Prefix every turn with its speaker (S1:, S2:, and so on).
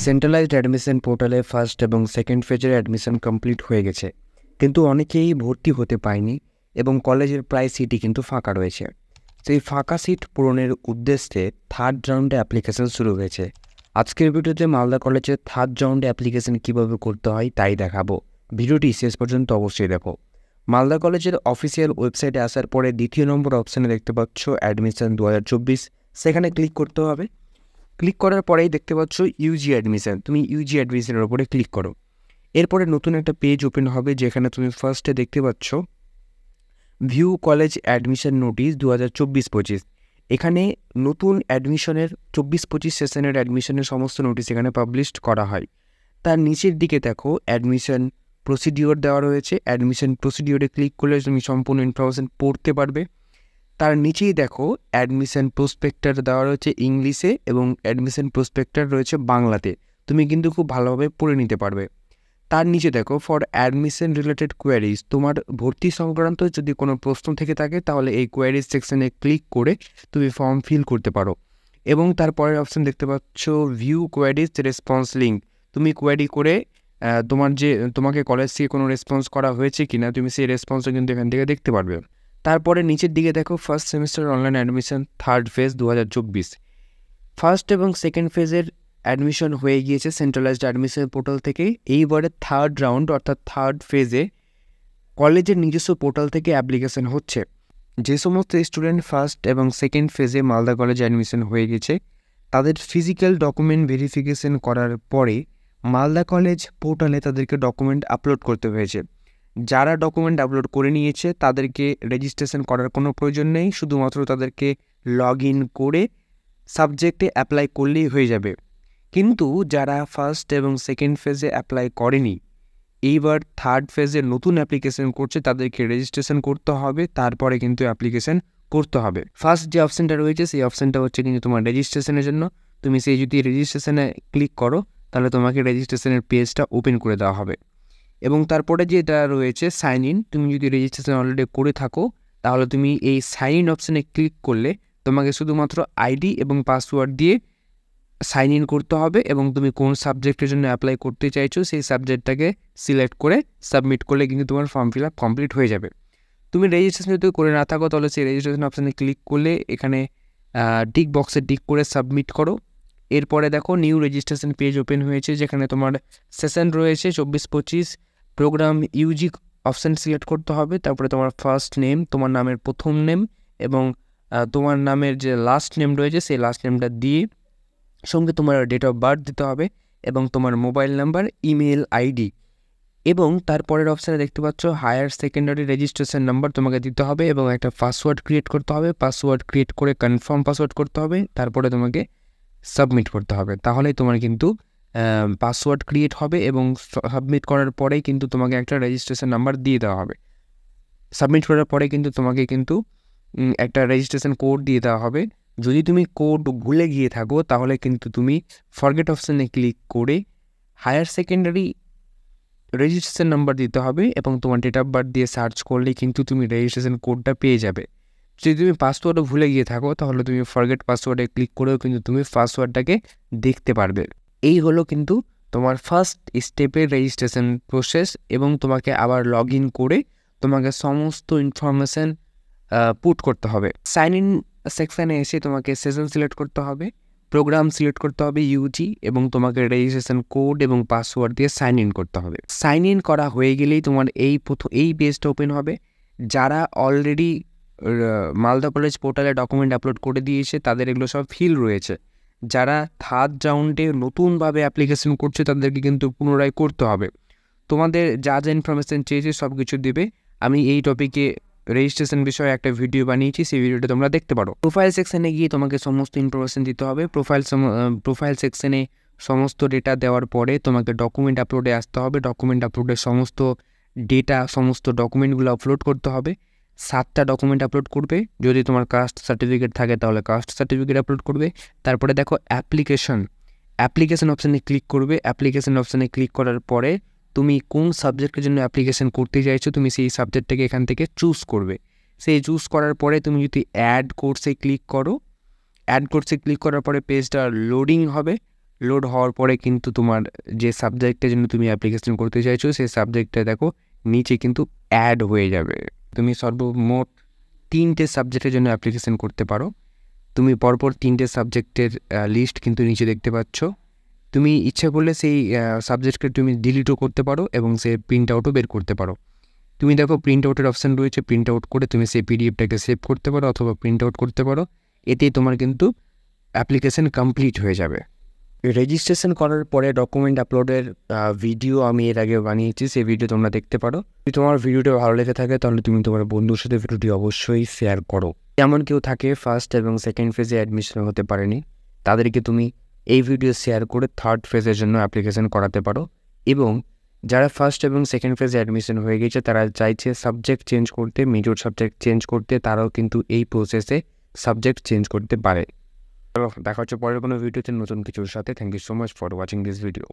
S1: Centralised admission পোর্টালে first এবং second ফেজের অ্যাডমিশন কমপ্লিট হয়ে গেছে, কিন্তু অনেকেই ভর্তি হতে পায়নি এবং কলেজের প্রায় সিটই কিন্তু ফাঁকা রয়েছে। সেই ফাঁকা সিট পূরণের উদ্দেশ্যে থার্ড রাউন্ডে অ্যাপ্লিকেশন শুরু হয়েছে। আজকের ভিডিওতে মালদা কলেজের থার্ড রাউন্ডে অ্যাপ্লিকেশন কীভাবে করতে হয় তাই দেখাবো। ভিডিওটি শেষ পর্যন্ত অবশ্যই দেখো। মালদা কলেজের অফিসিয়াল ওয়েবসাইটে আসার পরে দ্বিতীয় নম্বর অপশানে দেখতে পাচ্ছ অ্যাডমিশন 2024, সেখানে ক্লিক করতে হবে। ক্লিক করার পরেই দেখতে পাচ্ছ ইউজি অ্যাডমিশন, তুমি ইউজি অ্যাডমিশনের ওপরে ক্লিক করো। এরপরে নতুন একটা পেজ ওপেন হবে, যেখানে তুমি ফার্স্টে দেখতে পাচ্ছ ভিউ কলেজ অ্যাডমিশন নোটিশ 2024-25। এখানে নতুন অ্যাডমিশনের 24-25 সেশনের অ্যাডমিশনের সমস্ত নোটিশ এখানে পাবলিশ করা হয়। তার নিচের দিকে দেখো অ্যাডমিশন প্রসিডিওর দেওয়া রয়েছে। অ্যাডমিশন প্রসিডিওরে ক্লিক করলে তুমি সম্পূর্ণ ইনফরমেশন পড়তে পারবে। তার নিচেই দেখো অ্যাডমিশন প্রসপেক্টার দেওয়া রয়েছে ইংলিশে এবং অ্যাডমিশন প্রসপেক্টার রয়েছে বাংলাতে, তুমি কিন্তু খুব ভালোভাবে পড়ে নিতে পারবে। তার নিচে দেখো ফর অ্যাডমিশন রিলেটেড কোয়ারিজ, তোমার ভর্তি সংক্রান্ত যদি কোনো প্রশ্ন থেকে থাকে তাহলে এই কোয়ারিজ সেকশনে ক্লিক করে তুমি ফর্ম ফিল করতে পারো। এবং তারপরের অপশান দেখতে পাচ্ছ ভিউ কোয়ারিজ রেসপন্স লিঙ্ক, তুমি কোয়ারি করে তোমাকে কলেজ থেকে কোনো রেসপন্স করা হয়েছে কিনা তুমি সেই রেসপন্সও কিন্তু এখান থেকে দেখতে পারবে। তারপরে নিচের দিকে দেখো first semester online admission third phase 2024। First এবং সেকেন্ড ফেজের অ্যাডমিশন হয়ে গিয়েছে সেন্ট্রালাইজড অ্যাডমিশন পোর্টাল থেকে। এইবারে থার্ড রাউন্ড অর্থাৎ থার্ড ফেজে কলেজের নিজস্ব পোর্টাল থেকে অ্যাপ্লিকেশন হচ্ছে। যে সমস্ত স্টুডেন্ট ফার্স্ট এবং সেকেন্ড ফেজে মালদা কলেজে অ্যাডমিশন হয়ে গেছে তাদের ফিজিক্যাল ডকুমেন্ট ভেরিফিকেশন করার পরে মালদা কলেজ পোর্টালে তাদেরকে ডকুমেন্ট আপলোড করতে হয়েছে। যারা ডকুমেন্ট আপলোড করে নিয়েছে তাদেরকে রেজিস্ট্রেশন করার কোনো প্রয়োজন নেই, শুধুমাত্র তাদেরকে লগ ইন করে সাবজেক্টে অ্যাপ্লাই করলেই হয়ে যাবে। কিন্তু যারা ফার্স্ট এবং সেকেন্ড ফেজে অ্যাপ্লাই করেনি, এইবার থার্ড ফেজে নতুন অ্যাপ্লিকেশন করছে, তাদেরকে রেজিস্ট্রেশন করতে হবে, তারপরে কিন্তু অ্যাপ্লিকেশন করতে হবে। ফার্স্ট যে অপশানটা রয়েছে সেই অপশানটা হচ্ছে কিন্তু তোমার রেজিস্ট্রেশনের জন্য। তুমি সেই যদি রেজিস্ট্রেশনে ক্লিক করো তাহলে তোমাকে রেজিস্ট্রেশনের পেজটা ওপেন করে দেওয়া হবে। এবং তারপরে যেটা রয়েছে সাইন ইন, তুমি যদি রেজিস্ট্রেশন অলরেডি করে থাকো তাহলে তুমি এই সাইন ইন অপশানে ক্লিক করলে তোমাকে শুধুমাত্র আইডি এবং পাসওয়ার্ড দিয়ে সাইন ইন করতে হবে এবং তুমি কোন সাবজেক্টের জন্য অ্যাপ্লাই করতে চাইছো সেই সাবজেক্টটাকে সিলেক্ট করে সাবমিট করলে কিন্তু তোমার ফর্ম ফিল আপ কমপ্লিট হয়ে যাবে। তুমি রেজিস্ট্রেশন যদি করে না থাকো তাহলে সেই রেজিস্ট্রেশন অপশানে ক্লিক করলে এখানে টিক বক্সে টিক করে সাবমিট করো। এরপরে দেখো নিউ রেজিস্ট্রেশন পেজ ওপেন হয়েছে, যেখানে তোমার সেশন রয়েছে 24-25, প্রোগ্রাম ইউজি অপশান সিলেক্ট করতে হবে। তারপরে তোমার ফার্স্ট নেম, তোমার নামের প্রথম নেম এবং তোমার নামের যে লাস্ট নেম রয়েছে সেই লাস্ট নেমটা দিয়ে সঙ্গে তোমার ডেট অফ বার্থ দিতে হবে এবং তোমার মোবাইল নাম্বার, ইমেল আইডি এবং তারপরের অপশানে দেখতে পাচ্ছ হায়ার সেকেন্ডারি রেজিস্ট্রেশন নাম্বার তোমাকে দিতে হবে এবং একটা পাসওয়ার্ড ক্রিয়েট করতে হবে। পাসওয়ার্ড ক্রিয়েট করে কনফার্ম পাসওয়ার্ড করতে হবে, তারপরে তোমাকে সাবমিট করতে হবে। তাহলেই তোমার কিন্তু পাসওয়ার্ড ক্রিয়েট হবে এবং সাবমিট করার পরেই কিন্তু তোমাকে একটা রেজিস্ট্রেশন নাম্বার দিয়ে দেওয়া হবে। সাবমিট করার পরে কিন্তু তোমাকে কিন্তু একটা রেজিস্ট্রেশন কোড দিয়ে দেওয়া হবে। যদি তুমি কোড ভুলে গিয়ে থাকো তাহলে কিন্তু তুমি ফরগেট অপশানে ক্লিক করে হায়ার সেকেন্ডারি রেজিস্ট্রেশন নাম্বার দিতে হবে এবং তোমার ডেট অফ বার্থ দিয়ে সার্চ করলেই কিন্তু তুমি রেজিস্ট্রেশন কোডটা পেয়ে যাবে। যদি তুমি পাসওয়ার্ডও ভুলে গিয়ে থাকো তাহলে তুমি ফরগেট পাসওয়ার্ডে ক্লিক করেও কিন্তু তুমি পাসওয়ার্ডটাকে দেখতে পারবে। এই হলো কিন্তু তোমার ফার্স্ট স্টেপের রেজিস্ট্রেশন প্রসেস এবং তোমাকে আবার লগ ইন করে তোমাকে সমস্ত ইনফরমেশান পুট করতে হবে। সাইন ইন সেকশানে এসে তোমাকে সেশন সিলেক্ট করতে হবে, প্রোগ্রাম সিলেক্ট করতে হবে ইউজি এবং তোমাকে রেজিস্ট্রেশন কোড এবং পাসওয়ার্ড দিয়ে সাইন ইন করতে হবে। সাইন ইন করা হয়ে গেলেই তোমার এই পেজটা ওপেন হবে। যারা অলরেডি মালদা কলেজ পোর্টালে ডকুমেন্ট আপলোড করে দিয়েছে তাদের এগুলো সব ফিল রয়েছে। যারা থার্ড রাউন্ডে নতুনভাবে অ্যাপ্লিকেশন করছে তাদেরকে কিন্তু পুনরায় করতে হবে। তোমাদের যা যা ইনফরমেশান চেয়েছে সব কিছু দেবে। আমি এই টপিকে রেজিস্ট্রেশন বিষয়ে একটা ভিডিও বানিয়েছি, সেই ভিডিওটা তোমরা দেখতে পারো। প্রোফাইল সেকশানে গিয়ে তোমাকে সমস্ত ইনফরমেশান দিতে হবে। প্রোফাইল সেকশানে সমস্ত ডেটা দেওয়ার পরে তোমাকে ডকুমেন্ট আপলোডে আসতে হবে। ডকুমেন্ট আপলোডের সমস্ত ডেটা, সমস্ত ডকুমেন্টগুলো আপলোড করতে হবে। 7টা ডকুমেন্ট আপলোড করবে। যদি তোমার কাস্ট সার্টিফিকেট থাকে তাহলে কাস্ট সার্টিফিকেট আপলোড করবে। তারপরে দেখো অ্যাপ্লিকেশন অপশানে ক্লিক করবে। অ্যাপ্লিকেশন অপশানে ক্লিক করার পরে তুমি কোন সাবজেক্টের জন্য অ্যাপ্লিকেশন করতে চাইছো তুমি সেই সাবজেক্টটাকে এখান থেকে চুজ করবে। সেই চুজ করার পরে তুমি যদি অ্যাড কোর্সে ক্লিক করো, অ্যাড কোর্সে ক্লিক করার পরে পেজটা লোডিং হবে। লোড হওয়ার পরে কিন্তু তোমার যে সাবজেক্টের জন্য তুমি অ্যাপ্লিকেশন করতে চাইছো সেই সাবজেক্টটা দেখো নিচে কিন্তু অ্যাড হয়ে যাবে। তুমি সর্বমোট 3টে সাবজেক্টের জন্য অ্যাপ্লিকেশন করতে পারো। তুমি পরপর 3টে সাবজেক্টের লিস্ট কিন্তু নিচে দেখতে পাচ্ছ। তুমি ইচ্ছে করলে সেই সাবজেক্টকে তুমি ডিলিটও করতে পারো এবং সে প্রিন্ট আউটও বের করতে পারো। তুমি দেখো প্রিন্ট আউটের অপশান রয়েছে, প্রিন্ট আউট করে তুমি সেই পিডিএফটাকে সেভ করতে পারো অথবা প্রিন্ট আউট করতে পারো। এতেই তোমার কিন্তু অ্যাপ্লিকেশন কমপ্লিট হয়ে যাবে। রেজিস্ট্রেশন করার পরে ডকুমেন্ট আপলোডের ভিডিও আমি এর আগে বানিয়েছি, সেই ভিডিও তোমরা দেখতে পারো। যদি তোমার ভিডিওটা ভালো লেগে থাকে তাহলে তুমি তোমার বন্ধুর সাথে ভিডিওটি অবশ্যই শেয়ার করো। এমন কেউ থাকে ফার্স্ট এবং সেকেন্ড ফেজে অ্যাডমিশন হতে পারেনি, তাদেরকে তুমি এই ভিডিও শেয়ার করে থার্ড ফেজের জন্য অ্যাপ্লিকেশন করাতে পারো। এবং যারা ফার্স্ট এবং সেকেন্ড ফেজে অ্যাডমিশন হয়ে গেছে তারা চাইছে সাবজেক্ট চেঞ্জ করতে, মেজর সাবজেক্ট চেঞ্জ করতে, তারাও কিন্তু এই প্রসেসে সাবজেক্ট চেঞ্জ করতে পারে। দেখা হচ্ছে পরের কোনো ভিডিওতে নতুন কিছুর সাথে। Thank you so much for watching this video.